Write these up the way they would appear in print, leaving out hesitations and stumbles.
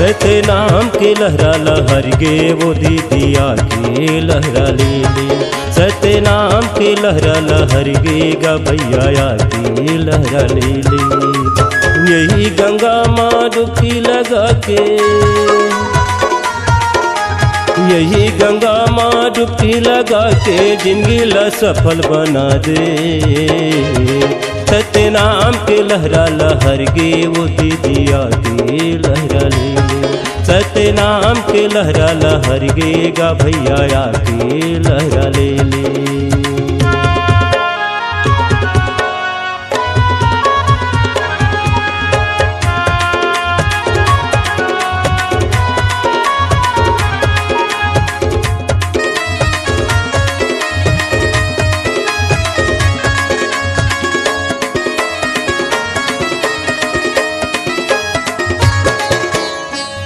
सतनाम के लहरा लहर गे वो दीदिया के लहरा ले ले। सतनाम के लहरा लहर गे गा भैया के लहरा ले ले। यही गंगा माँ डुबकी लगा के, यही गंगा माँ डुबकी लगा के जिंदगी ला सफल बना दे। सतनाम के लहरा लहर गे वो दीदिया के लहरा ले ले। सतनाम के लहरा लहर गे गा भैया के लहरा ले ले।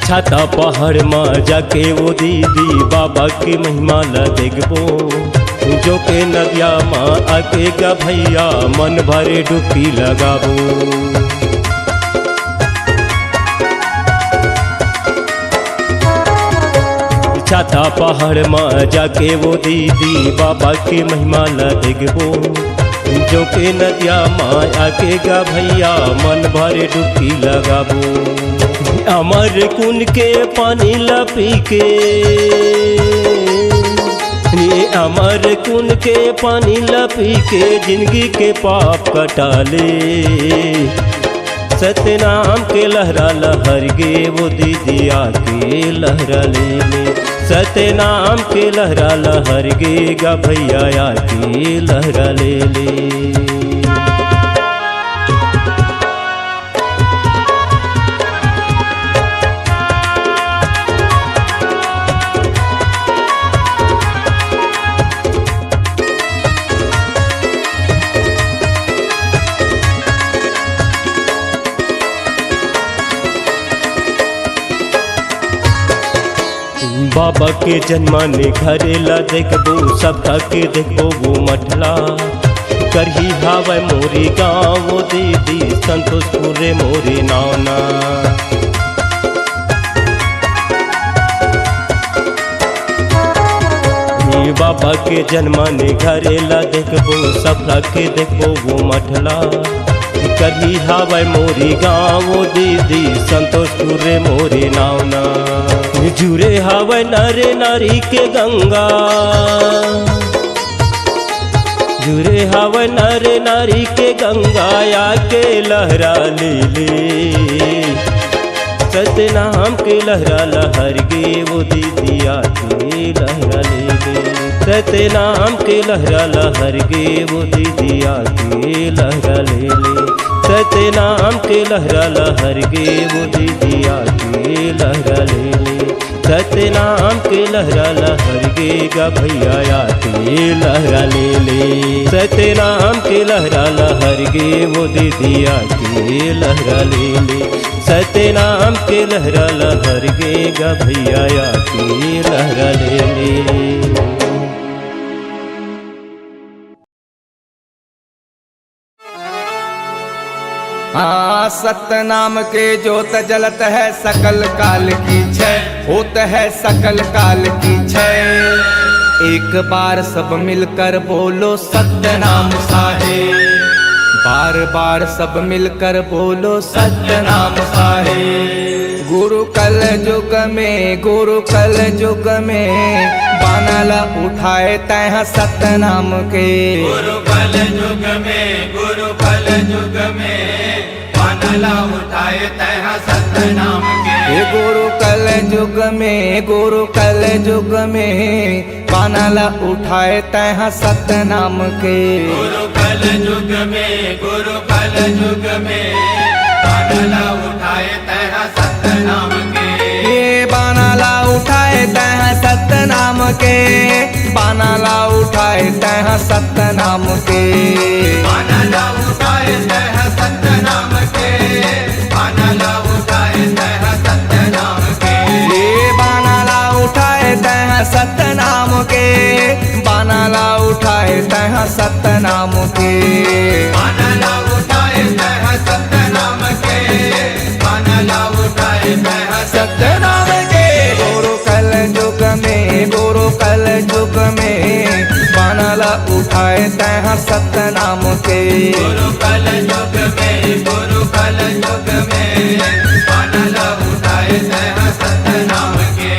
छाता पहाड़ में जाके वो दीदी बाबा की महिमा ला देखबो। जो के नदिया माँ आके गा भैया मन भरे डुबकी लगाबो। छाता पहाड़ में जाके वो दीदी बाबा की महिमा ला देखबो। जो के नदिया माँ आके गा भैया मन भरे डुबकी लगाबो। अमर कुंड के पानी ला पी के, ये अमर कुंड के पानी ला पी के जिंदगी के पाप कटा ले। सतनाम के लहरा लहर गे वो दीदिया के लहरा ले ले। सतनाम के लहरा लहर गे गा भैया के लहरा ले ले। बाबा के जन्माने घरेला देखबो, सबका के देखबो वो मठला। करही हावे मोरी गाँव वो दीदी संतोषपुरे मोरी नावना। बाबा के जन्माने घरेला देखबो, सबका के देखबो वो मठला। करही हावे मोरी गाँव वो दीदी संतोषपुरे मोरी नावना। जुरे हावे नारे नारी के गंगा, जुरे हावे नारे नारी के गंगा या के लहरा ले ले। सतनाम के लहरा लहर गे वो दीदिया के लहरा ले ले। सतनाम के लहरा लहर गे वो दीदिया के लहरा ले ले। सतनाम के लहरा लहर गे वो दीदिया के लहरा ले ले। सतनाम के लहरा लहर गे गा भैया के लहरा ले ले। सतनाम के लहरा लहर गे वो दीदिया के लहरा ले ले। सतनाम के लहरा लहर गे गा भैया के लहरा ले ले। हाँ, सतनाम के जोत जलत है सकल काल की छय, होत है सकल काल की छय। एक बार सब मिलकर बोलो सतनाम साहेब, बार बार सब मिलकर बोलो सतनाम साहेब। गुरु कल युग में, गुरु कल युग में बानला उठाए तह सतनाम के। गुरु कल युग में, गुरु कल युग में बानला उठाए तह सतनाम के। गुरु कल युग में, गुरु कल युग में बानला उठाए तह सतनाम के। गुरु कल युग में, गुरु कल युग में बानला उठाए तह सतनाम के। ये बानला उठाए तह सतनाम के, बानला उठाए तह सतनाम के। बानला उठाए तह सतनाम के, बानला उठाए तह सतनाम के। ये बानला उठाए तह सतनाम के, बानला उठाए तह सतनाम के। बानला उठाए तह सतनाम के, बानला उठाए तह सत युग में बानला उठाए तहाँ सतनाम के। गुरु कल युग में गुरु कल युग में बानला उठाए तहाँ सतनाम के।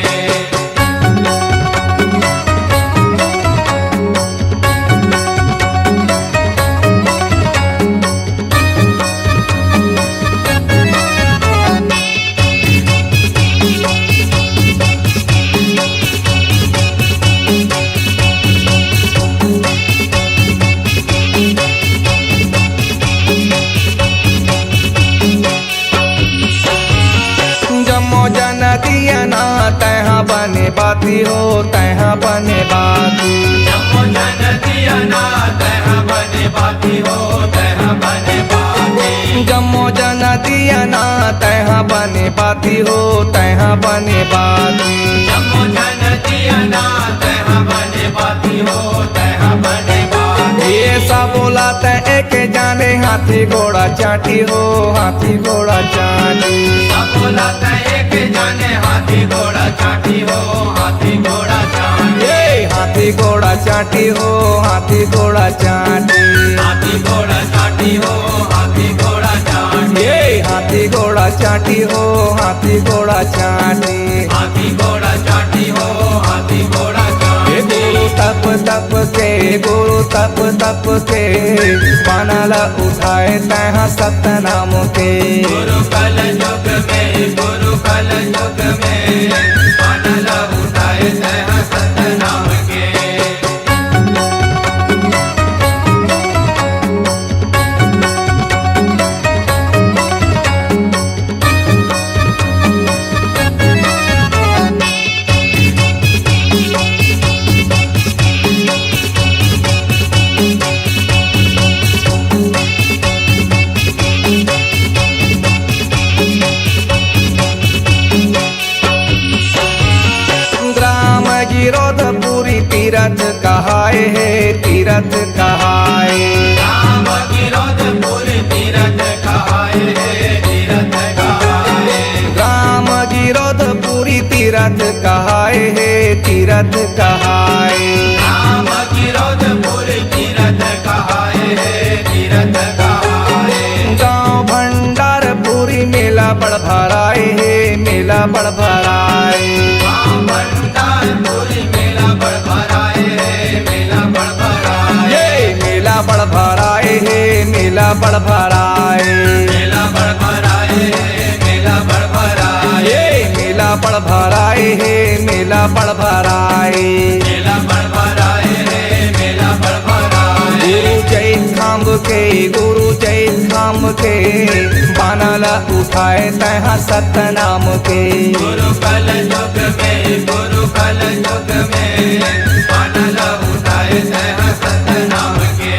दिया ना तहाँ बने बाती हो तहाँ बने बाती। जम्मो जन दिया ना तहाँ बने बाती हो तहाँ बने बाती। जम्मो जन दिया ना तहाँ बने बाती हो तहाँ बने बाती। जम्मो जन दिया ना तहाँ बने बाती हो तहाँ बने बाती। ये सा बोला तै एक जाने हाथी घोड़ा चाटी हो हाथी घोड़ा चाटी। सब बोला तै एक जाने हाथी घोड़ा चाटी हो हाथी घोड़ा चाटी। ये हाथी घोड़ा चाटी हो हाथी घोड़ा चाटी। हाथी घोड़ा चाटी हो हाथी घोड़ा चाटी। ये हाथी घोड़ा चाटी हो हाथी घोड़ा चाटी। हाथी घोड़ा चाटी हो हाथी घोड़ा ये चाटी। गुरु तप तप के गुरु तप तप के बानला उठाए तहाँ सतनाम के। गुरु कल युग में गुरु कल युग में बानला उठाए तहाँ सतनाम के। ग्राम गिरोधपुरी तीरथ कहाए है तीरथ कहाए। राम गिरोधपुर तीरथ कहाए तीरथ कहाए। ग्राम गिरोधपुरी तीरथ कहाए है तीरथ कहाए। राम गिरोधपुर तीरथ कहाए तीरथ कहाए। गाँव भंडारपुरी मेला बड़ भराए है मेला बड़ भराए। राम भंडारपुरी मेला बड़ भराए मेला बड़ भराए। ये मेला बड़ भराए है मेला बड़ भराए। मेला बड़ भराए मेला बड़ भराए। ये मेला बड़ भराए है मेला बड़ भराए। मेला बड़ भराए मेला बड़ भराए। गुरु जय खाम्ब के गुरु जय खाम्ब के बानला उठाए तहाँ सतनाम के। गुरु कल युग में गुरु कल युग में बानला उठाए तहाँ सतनाम के।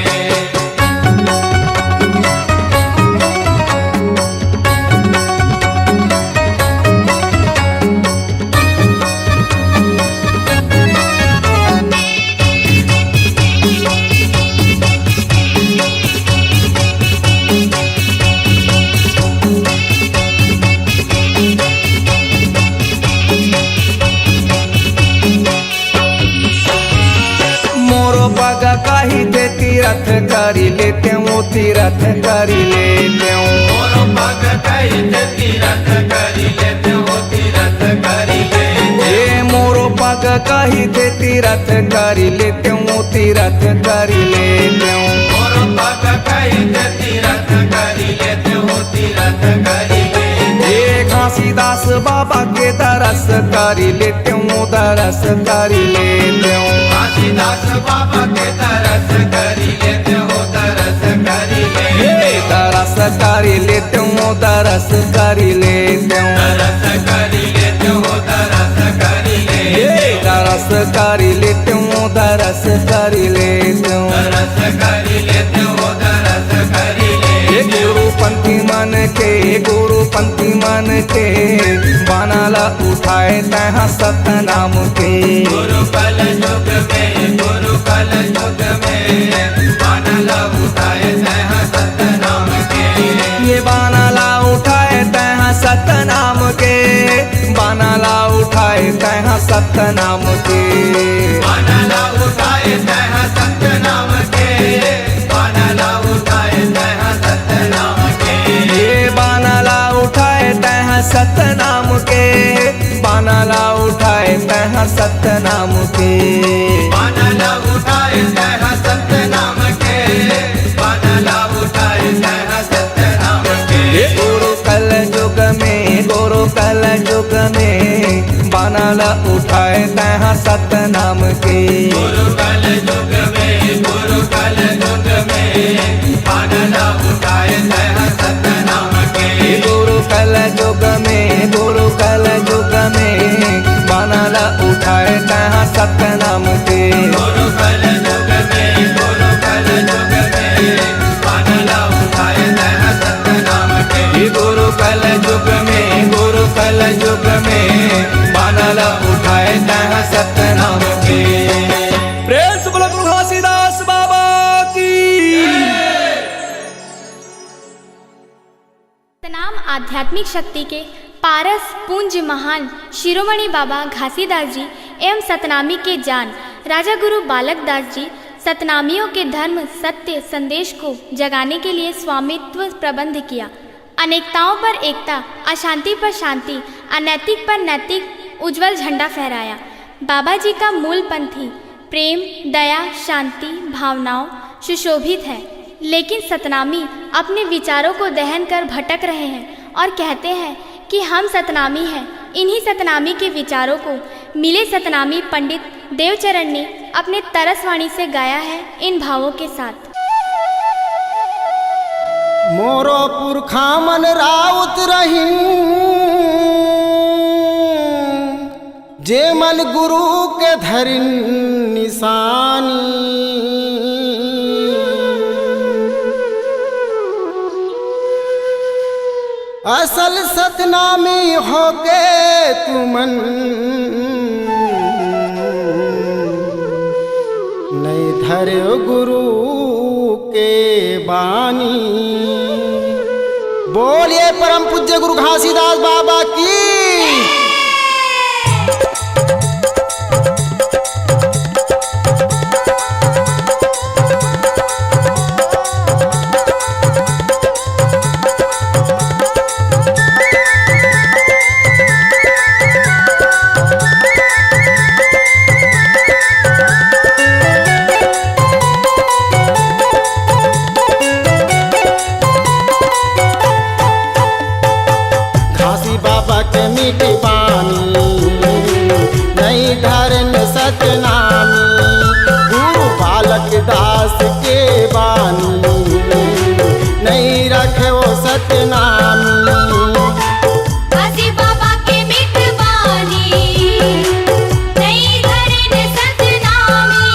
मोरो पग कही दे तीरथ करी लेते हूँ तीरथ करी लेते हूँ। मोरो पग कही ते तीरथ करी लेते हो तीरथ करी लेते। ये मोरो पग कही दे तीरथ करी लेते हूँ तीरथ करी लेते हूँ। मोरो पग कही ते तीरथ करी लेते हो तीरथ करी लेते। ये घासीदास बाबा के दरस करी लेते हूँ दरस करी लेते हूँ। काशीदास बाबा के तरस करी लेते हो तरस करी ये लेते। दरस करी लेते हूँ दरस करी लेते हूँ। तरस करी लेते हो तरस करी ये लेते। दरस करी लेते हूँ दरस करी लेते हूँ। तरस करी लेते हो तरस करी ये लेते। गुरु पंथी मन के गुरु पंथी मन के बानला उठाए तहाँ सतनाम के। गुरु कल युग में गुरु कल युग में बानला उठाए तहाँ सतनाम के। ये बानला उठाए तहाँ सतनाम के बानला उठाए तहाँ सतनाम के। बानला तहाँ सतनाम के। गुरु कल युग में, गुरु कल युग में, बानला उठाए तहाँ सतनाम के। गुरु कल युग में, गुरु कल युग में, बानला उठाए तहाँ सतनाम के। गुरु कल युग में, गुरु कल युग में, बानला उठाए तहाँ सतनाम के। गुरु कल युग में, गुरु कल युग में, बानला उठाए तहाँ सतनाम के। प्रेम से बोलो गुरु घासीदास बाबा की। सतनाम आध्यात्मिक शक्ति के पारस पूज्य महान शिरोमणि बाबा घासीदास जी एवं सतनामी के जान राजा गुरु बालक दास जी सतनामियों के धर्म सत्य संदेश को जगाने के लिए स्वामित्व प्रबंध किया। अनेकताओं पर एकता, अशांति पर शांति, अनैतिक पर नैतिक उज्जवल झंडा फहराया। बाबा जी का मूल पंथी प्रेम, दया, शांति भावनाओं सुशोभित है, लेकिन सतनामी अपने विचारों को दहन कर भटक रहे हैं और कहते हैं कि हम सतनामी हैं। इन्हीं सतनामी के विचारों को मिले सतनामी पंडित देवचरण ने अपने तरसवाणी से गाया है इन भावों के साथ। मोरो पुरखा मन राउत रहीन, जे मन गुरु के धरिन निशानी। असल सतनामी होके तुमन नहीं धरे गुरु के बानी। बोलिए परम पूज्य गुरु घासीदास बाबा की। मीठी बानी नहीं धरन सतनामी, गुरु बालक दास के बानी नहीं रखे वो सतनामी। घासी बाबा के मीठ बानी नहीं धरन सतनामी,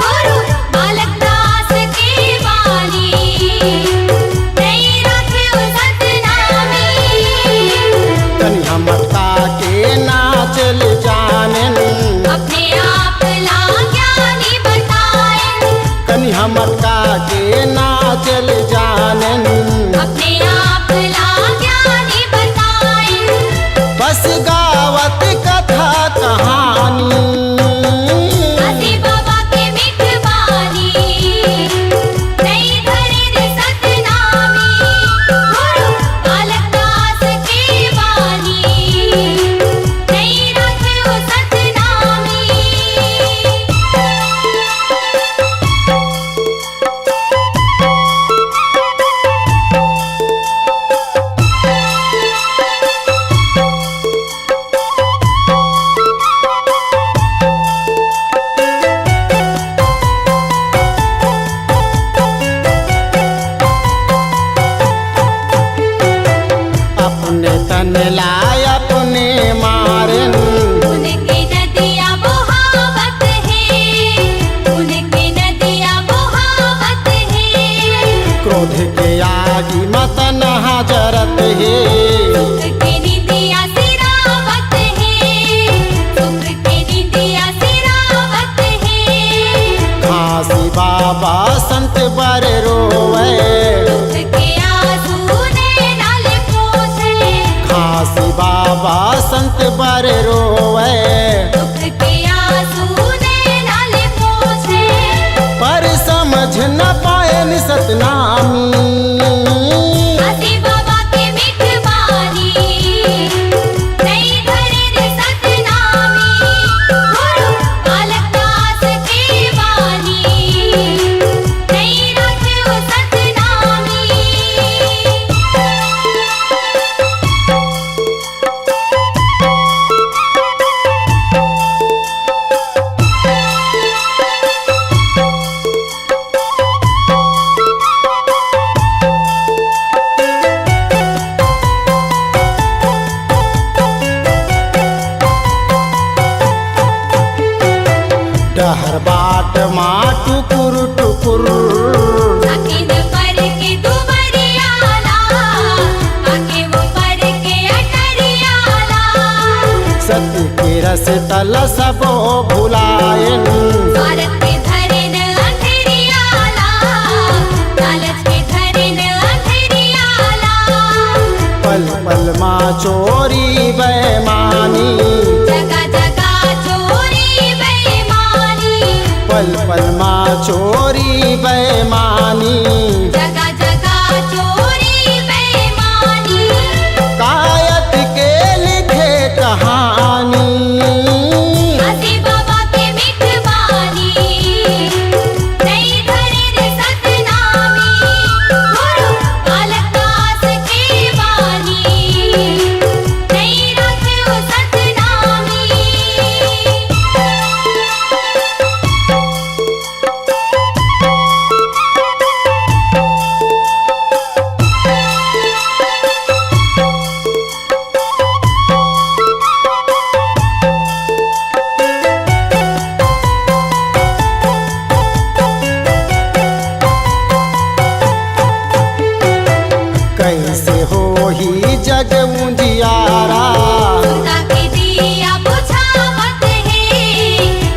गुरु बालक दास के बानी नहीं रखे वो सतनामी। कन्या मटका के नाचल जानन, अपने आप ला ज्ञानी बताए। कन्या मटका के नाचल जानन, अपने आप ला ज्ञानी बताए। बस गावत कथा कहानी। घासी बाबा के मीठ बानी नहीं धरन सतनामी, गुरु बालक दास के बानी नहीं रखे वो सतनामी। अपने तन लाय अपने मारन, उनकी नदियाँ बहावत है, उनकी नदियाँ बहावत है। क्रोध के आगी मतन हाजरत है। सुख के निदिया सिरावत है, सुख के निदिया सिरावत है। घासी बाबा संत बर रोवे, दुख के आंसू ने नाले पोंछे। घासी बाबा संत बर रोवे। दुख के आंसू ने नाले पोंछे। पर समझ न पाए नि सतनामी। घासी बाबा के मीठ बानी नहीं धरन सतनामी, गुरु बालक दास के बानी नहीं रखे वो सतनामी। शीतल सबो भुलायन। स्वार्थ के धरिन अंधेरियाला, लालच के धरिन अंधेरियाला। पल पल माँ चोरी बेमानी, जगह जगह चोरी बेईमानी। पल पल माँ चोरी बेमानी। जगह जगह चोरी बेईमानी। कायत के लिखे कहानी, हंसी बाबा के मिठवानी। नई धरिन सतनामी, गुरु बालक दास के वाणी। नई रखो सतनामी। कैसे हो ही जग उजियारा। सुता के दिया बुझावत है,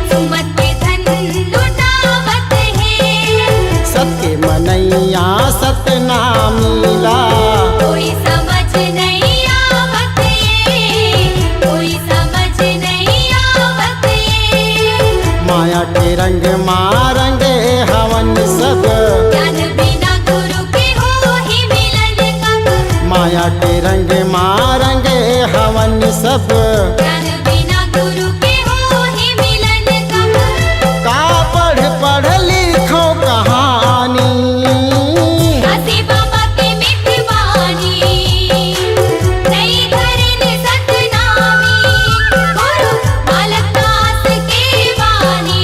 सुमत के धन लुटावत है। सबके मनैया सतनामीला, कोई समझ नहीं आवत ये, कोई समझ नहीं आवत ये। माया के रंग मारंगे हवन सब। ज्ञान बिना गुरु के हो ही मिलन कब। माया के रंग मारंगे हवन सब। ज्ञान बिना गुरु के हो ही मिलन कब। का पढ़ पढ़ लिखो कहानी, हंसी बाबा के मिठवानी। नई धरिन सतनामी, गुरु बालक दास के वाणी।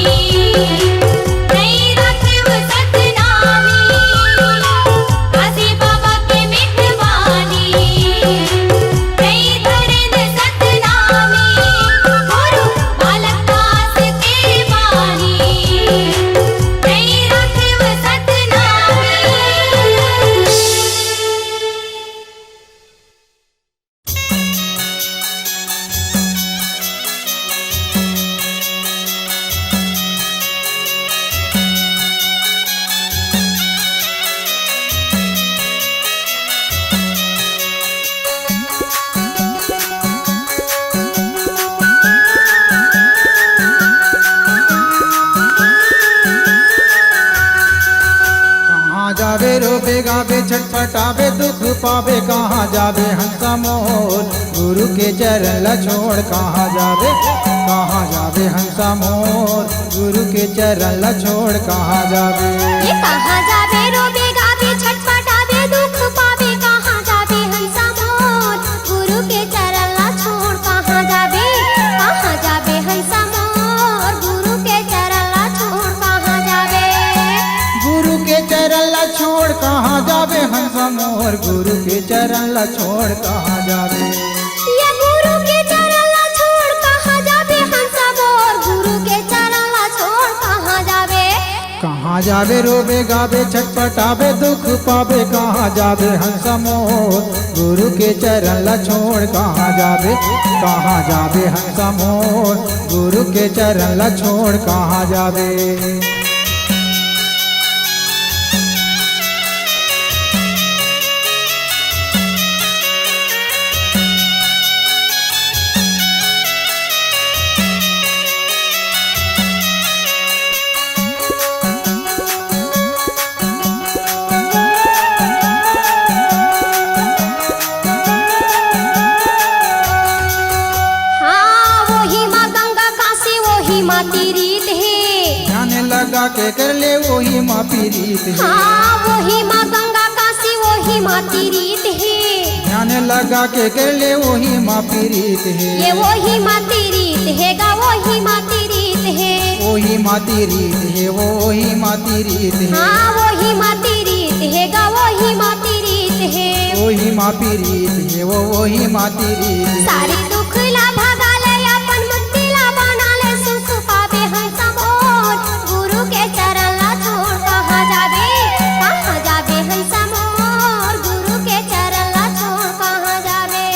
नई रखो सतनामी। हंसी बाबा के मिठवानी। नई धरिन सतनामी, गुरु बालक दास के वाणी। नई रखो सतनामी। कहाँ जावे रोबे गावे छटपटावे दुख पावे। कहाँ जावे हंसा मोर गुरु के चरण ला छोड़। कहाँ जावे, कहाँ जावे हंसा मोर गुरु के चरण ला छोड़। कहाँ जावे, ये कहाँ जावे रोबे गावे छटपटावे दुख पावे। कहाँ जावे हंसा मोर गुरु के चरण ला छोड़। कहाँ जावे, कहाँ जावे हंसा मोर गुरु के चरण ला छोड़। कहाँ जावे, गुरु के चरण ला छोड़। कहाँ जावे हंसा मोर गुरु के चरण ला छोड़। कहाँ जावे, ये गुरु के चरण ला छोड़। कहाँ जावे हंसा मोर गुरु के चरण ला छोड़। कहाँ जावे, कहाँ जावे रोबे गावे छटपटावे दुख पावे। कहाँ जावे हंसा मोर गुरु के चरण ला छोड़। कहाँ जावे, कहाँ जावे हंसा मोर गुरु के चरण ला छोड़। कहाँ जावे, हाँ वही माँ गंगा काशी वही माँ तीरीत है। ध्यान लगा के कर ले वही माँ पीरीत है। हाँ वही माँ गंगा काशी वही माँ तीरीत है। ध्यान लगा के कर ले वही माँ पीरीत ये है। वही माँ तीरीत है गा वही माँ तीरीत है। वही माँ तीरीत है, वही माँ तीरीत है। हाँ वही माँ तीरीत है गा वही माँ तीरीत है। वही माँ पीरीत है, वही माँ तीरीत है। सारे दुख ला भगा ले अपन मुक्ति ला बना ले। सुख पावे हंसा मोर गुरु के चरण ला छोड़। कहाँ जावे, कहाँ जावे हंसा मोर गुरु के चरण ला छोड़। कहाँ जावे,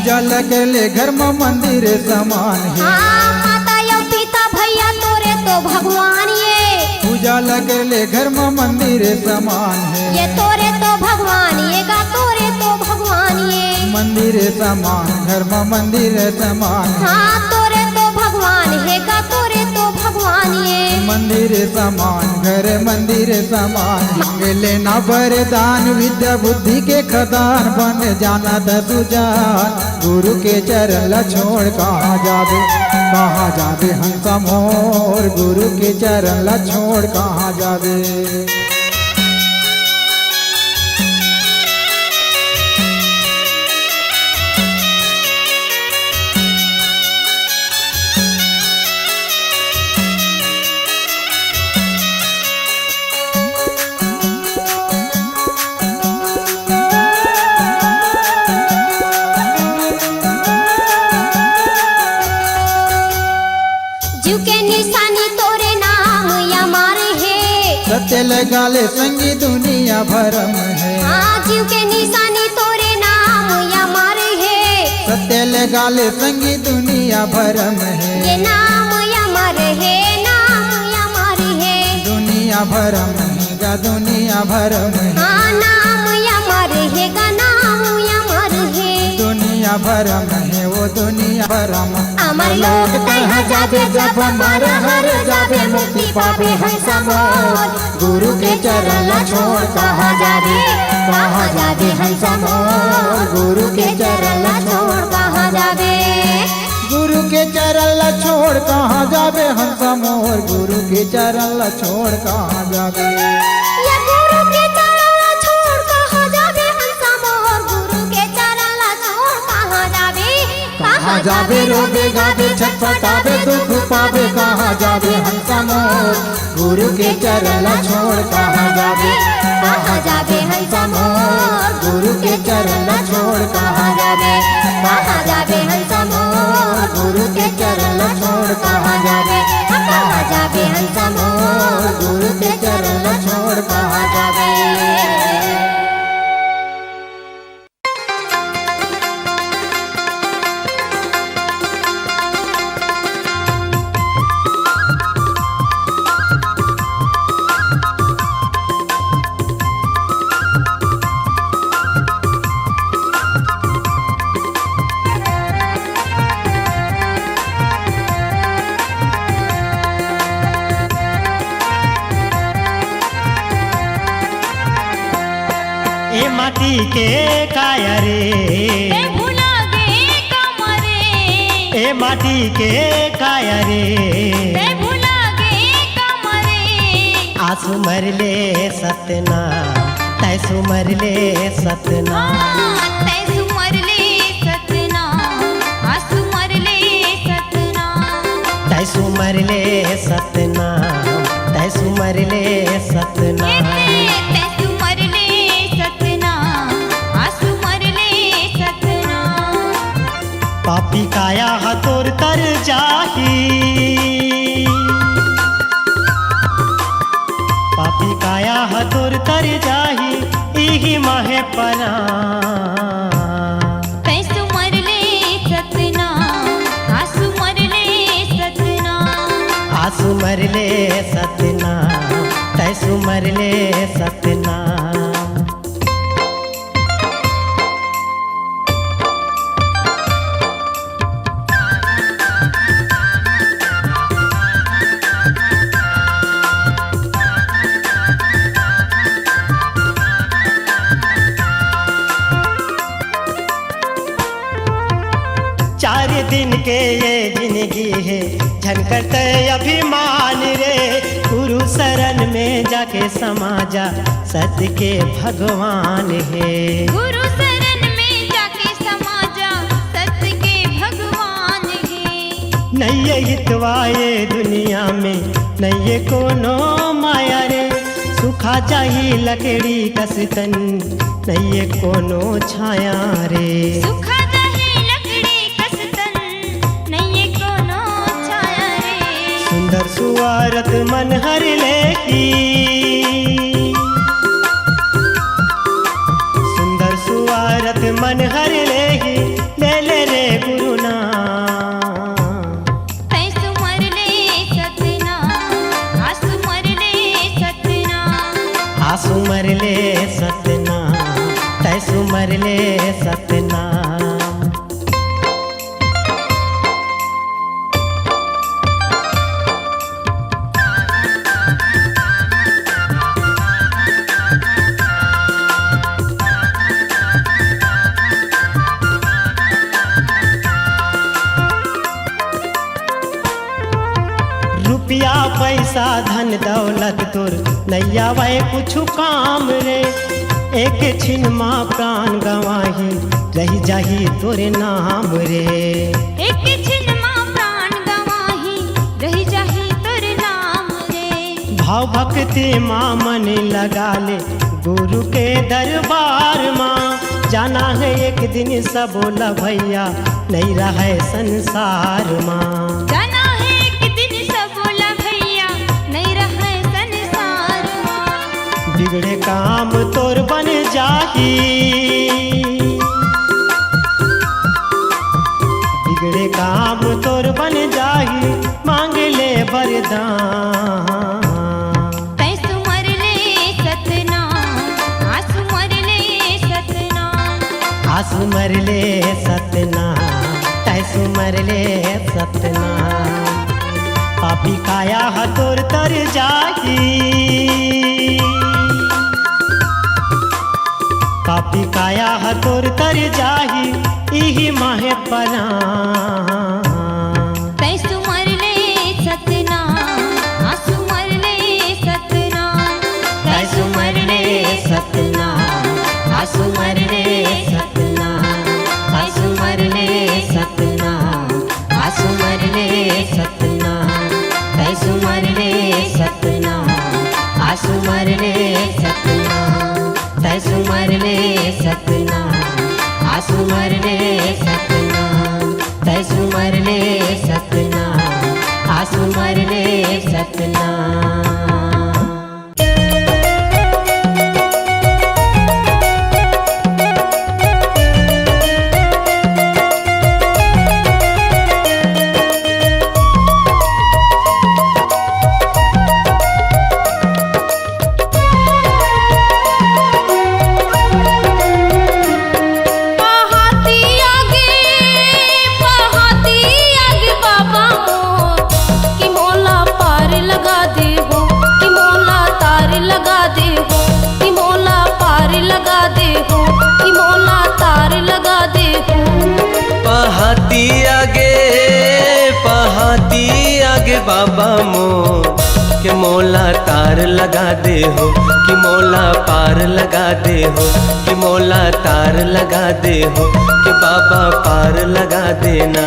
पूजा लगले घर में मंदिर समान है हाँ माता या पिता भैया तोरे तो भगवान ये पूजा लगले घर में मंदिर समान है ये तोरे तो भगवान ये गा तोरे तो भगवान ये मंदिर समान घर में मंदिर समान है हाँ तोरे तो भगवान है गा तोरे तो भगवान ये मंदिर समान घर मंदिर समान मांग लेना वरदान विद्या बुद्धि के खदान बन जाना दसुजान गुरु के चरण ला छोड़ कहाँ जावे हंसा मोर गुरु के चरण ला छोड़ कहाँ जावे जीव के निशानी तोरे नाम अमर है सत्य लगाले संगी दुनिया भरम है हाँ जीव के निशानी तोरे नाम अमर है सत्य लगाले संगी दुनिया भरम है ये नाम अमर है नाम अमर है दुनिया भरम है गा दुनिया भरम है हाँ नाम अमर है गा नाम अमर है दुनिया भरम है वो दुनिया भरम अमर लोग तहाँ जाबे जब मर हर जाबे मुक्ति पावे हंसा मोर गुरु के चरण ला छोड़ कहाँ जाबे हंसा मोर गुरु के चरण ला छोड़ कहाँ जाबे गुरु के चरण ला छोड़ कहाँ जाबे हंसा मोर गुरु के चरण ला छोड़ कहाँ जाबे ये गुरु के चरण ला छोड़ कहाँ जाबे हंसा मोर गुरु के चरण ला छोड़ कहाँ जाबे रोबे गाबे छटपटाबे दुख पावे कहाँ जाबे हंसा मोर गुरु के चरण ला छोड़ कहाँ जाबे हंसा मोर गुरु के चरण ला छोड़ कहाँ जाबे हंसा मोर गुरु के चरण ला छोड़ कहाँ जाबे हंसा मोर गुरु के चरण ला छोड़ कहाँ जाबे माटी के काया रे भुला गे कमरे ए माटी के काया रे भुला गे कमरे आंसू मरले सतना तैसू मरले सतना तैसु मरले सतना आंसू मरले सतना तैसू मरले सतना तैसू मरले सतना तैसु मरले सतना आंसू मरले सतना पापी काया हतोर तर जाही पापी काया हतोर तर जाही इही माहे पना तैसु मरले सतना आंसू मरले सतना आंसू मरले सतना तैसू मरले सतना चार दिन के ये जिंदगी है झनकते अभिमान रे गुरु शरण में जाके समाजा सत्य के भगवान है गुरु शरण में जाके समाजा सत्य के भगवान है नैये हितवाए दुनिया में नैये कोनो माया रे सुखा चाही लकड़ी कसतन नैये कोनो छाया रे सुखा दहे लकड़ी कसतन नैये कोनो छाया रे सुंदर सुवारत मन हर लेकी सुंदर सुवारत मन हर लेही ले ले आंसू मरले सतनाम तैसु मरले सतनाम। रुपया पैसा धन दौलत तोर नैया वह कुछ काम रे, एक छिन माँ प्राण गवाही रही जाही तोरे नाम रे। एक छिन माँ प्राण गवाही रही जाही तोरे नाम रे। भाव भक्ति माँ मन लगा ले गुरु के दरबार माँ, जाना है एक दिन सब बोला भैया नहीं रहे संसार माँ। जाना है एक दिन सब बोला भैया नहीं रहे संसार माँ। बिगड़े काम तोर बन जाही, बिगड़े काम तोर बन जाही मांग ले वरदान। तैसु मरले सतनाम आंसू मरले सतनाम। आंसू मरले सतनाम तैसु मरले सतनाम। पापी काया हतोर तर जाही, पापी काया हतोर तर जाही इही माहे पना। तैसु मरले सतनाम आंसू मरले सतनाम। तैसु मरले सतनाम आंसू मरले सतनाम। आंसू मरले सतनाम आंसू मरले सतनाम। तैसु मरले सतनाम आंसू मरले सतनाम। तैसु मरले सतनाम आंसू मरले सतनाम। तैसु मरले सतनाम आंसू मरले सतनाम। पहाती आगे बाबा मोर के मोला तार लगा दे हो, कि मोला पार लगा दे हो, कि मोला तार लगा दे हो, कि बाबा पार लगा देना।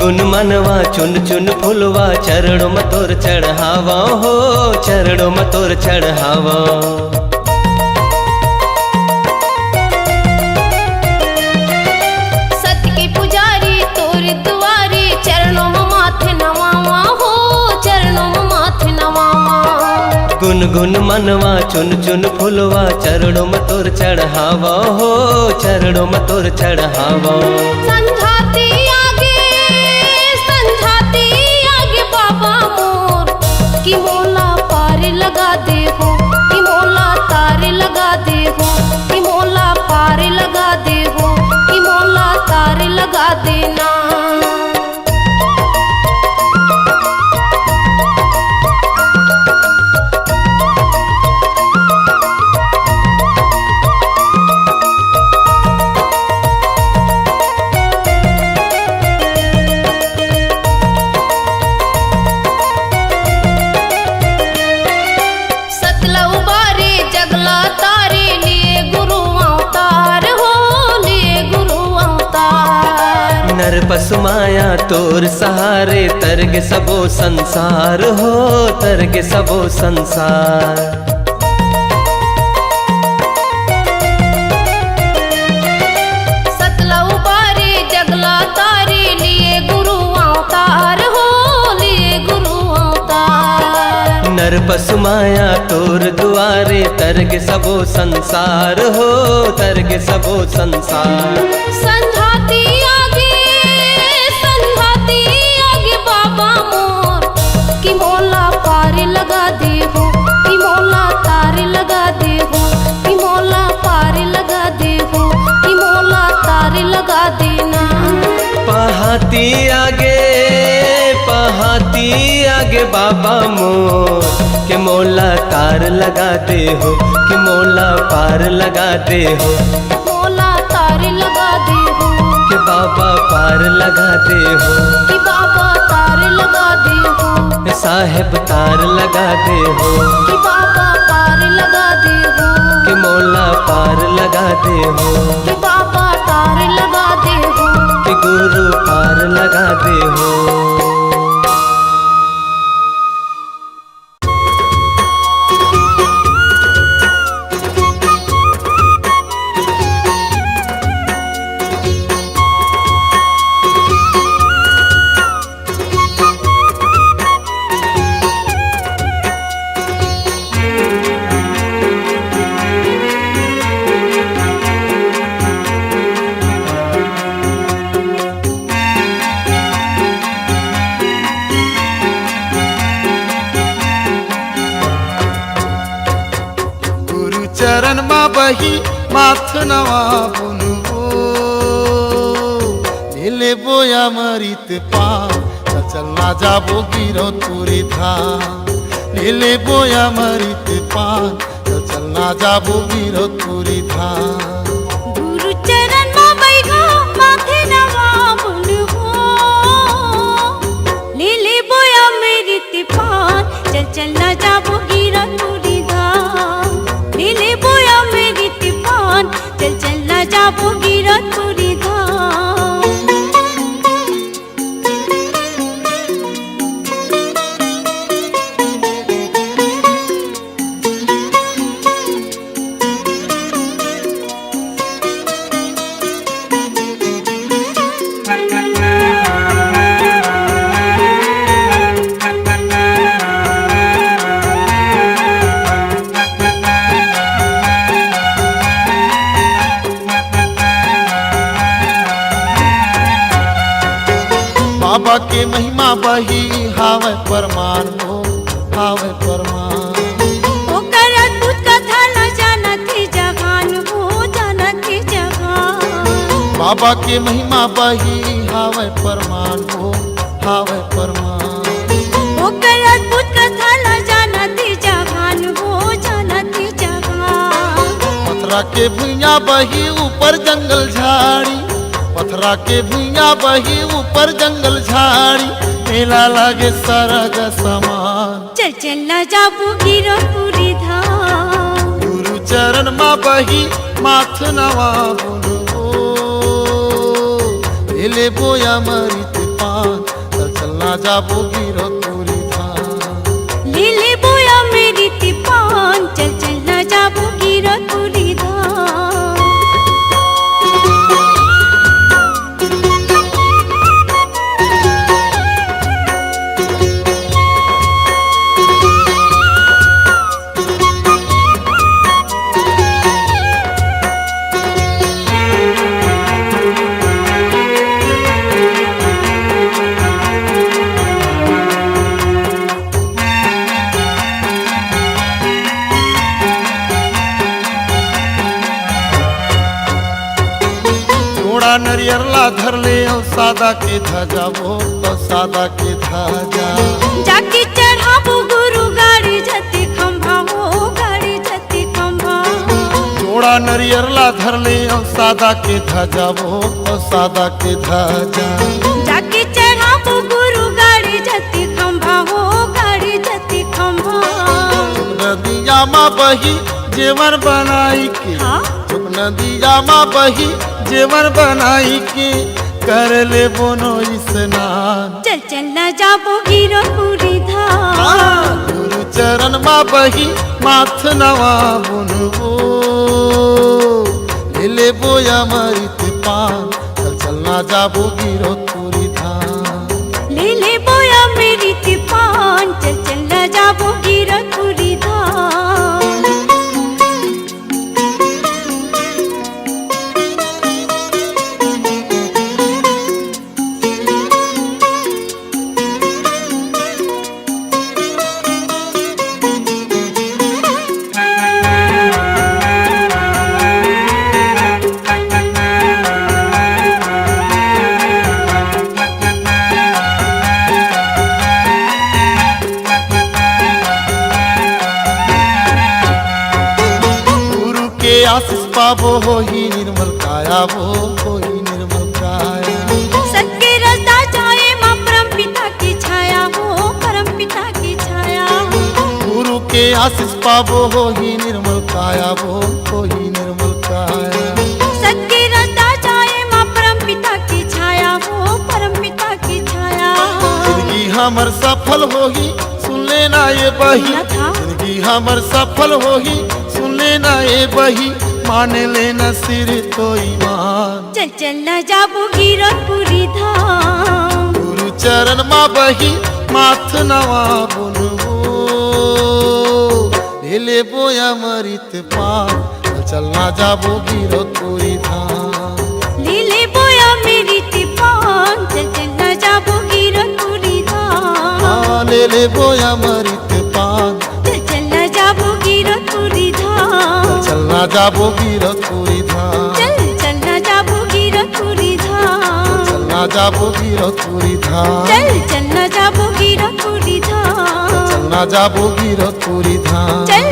गुन मनवा चुन चुन फुलवा चरणों में तोर चढ़ावा हो, चरणों में तोर चढ़ावा। सत्य के पुजारी तोर दुआरी चरणों में माथे नवावा हो, चरणों में माथे नवावा। गुन मनवा चुन चुन फुलवा चरणों में तोर चढ़ावा हो, चरणों में तोर चढ़ावा। संझाती आगे बाबा मोर की मोला पार लगा दे हो, की मोला तार लगा दे हो, की मोला पार लगा दे हो, की मोला तार लगा देना। नर पशु माया तोर सहारे तरग सबो संसार हो, तरग सबो संसार। पसुमाया तोर दुआरे तरग सबो संसार हो, तरग सबो संसार। संघाती आगे बाबा मोर कि मोला पार लगा दे हो, कि मोला तार लगा दे हो, कि मोला पार लगा दे हो, कि मोला तार लगा देना। पहाती आगे बाबा मोर के मोला तार लगा दे हो, कि मोला पार लगा दे हो, मोला तार लगा दे हो, कि बाबा पार लगा दे हो, कि बाबा तार लगा दे हो, साहेब तार लगा दे हो, कि बाबा पार लगा दे हो, कि मोला पार लगा दे हो, कि बाबा तार लगा दे हो, कि गुरु पार लगा दे हो। चरण मा बही माथ नवा बुनवो नीले बोया मरित पा चलना जाबो गिरो तुरी था नीले बोया मरित पा चलना जाबो गिरो तुरी था। गुरु चरण मा बैठा माथे नवा बुनवो लीले बोया मेरी तिपान चल चलना जाबो गिरा तुरी धाम, लीले बोया मेरी तिपान चल चलना जाबो गिरा तुरी धाम। बाबा के महिमा बही हावे परमान हो हावे परमान। ओकर अद्भुत कथा न जानती जहान हो जानती जहान। बाबा के महिमा बही हावे परमान हो हावे परमान। ओकर अद्भुत कथा न जानती जहान हो जानती जहान। पथरा के भुइया बही ऊपर जंगल झाड़ी, पथरा के भुइया बही ऊपर जंगल झाड़ी, मेला लागे सरग समान। चल चल न जाबू गिरो पूरी धाम। गुरु चरण मा बही माथ नवा बुनवो लीले बोया मरित पान चल चलना जाबो गिरो तुरी धाम। लीले बोया मेरी तिपान चल चल न जाबू गिरो पूरी धाम। नरियर ला धर ले और सादा के ध्वजा वो तो सादा के ध्वजा। जाके चढ़ाबो गुरु गाड़ी जति खंभा हो गाड़ी जति खंभा। जोड़ा नरियर ला धर ले और सादा के ध्वजा वो तो सादा के ध्वजा। जाके चढ़ाबो गुरु गाड़ी जति खंभा हो गाड़ी जति खंभा। नदिया माँ बही जेवर बनाई के, नदिया माँ बही जेवर बनाई के कर ले बोनो स्नान। चल चल न जाबो गिरो पूरी धाम। गुरु चरण मा बही माथ नवा बुनवो लीले बोया मरित पान चल चलना जाबो गिरो तुरी धाम। लीले बोया मेरी तिपान चल चल न जाबो गिरो आशीष पाबो हो ही निर्मल काया हो ही निर्मल काया। सत्य रसदा जाए माँ परम पिता की छाया हो परम पिता की छाया। गुरु के आशीष पाबो हो ही निर्मल काया हो ही निर्मल काया। सत्य रसदा जाए माँ परम पिता की छाया हो परम पिता की छाया। जिंदगी हमर सफल होगी सुन लेना ये बही, जिंदगी हमर सफल होगी सुन लेना ये बही, मान लेना सिर तो ईमान। चल चल न जाबो गिरतपुरी धाम, गुरु चरण माँ बही माथ नवा बोलबो, ले बोया मरित पान चलना जाबो गिरतपुरी धाम। ले बोया मेरी तिपान, चल चल न जाबो गिरतपुरी धाम। ले बोया मरित पान चल चल न जाबो गिरतपुरी धाम। चलना जाबो गिरतपुरी धाम। चल चल न जाबो गिरतपुरी धाम। चलना जाबो गिरतपुरी धाम। चल चल न जाबो गिरतपुरी धाम। चलना जाबो गिरतपुरी धाम। चल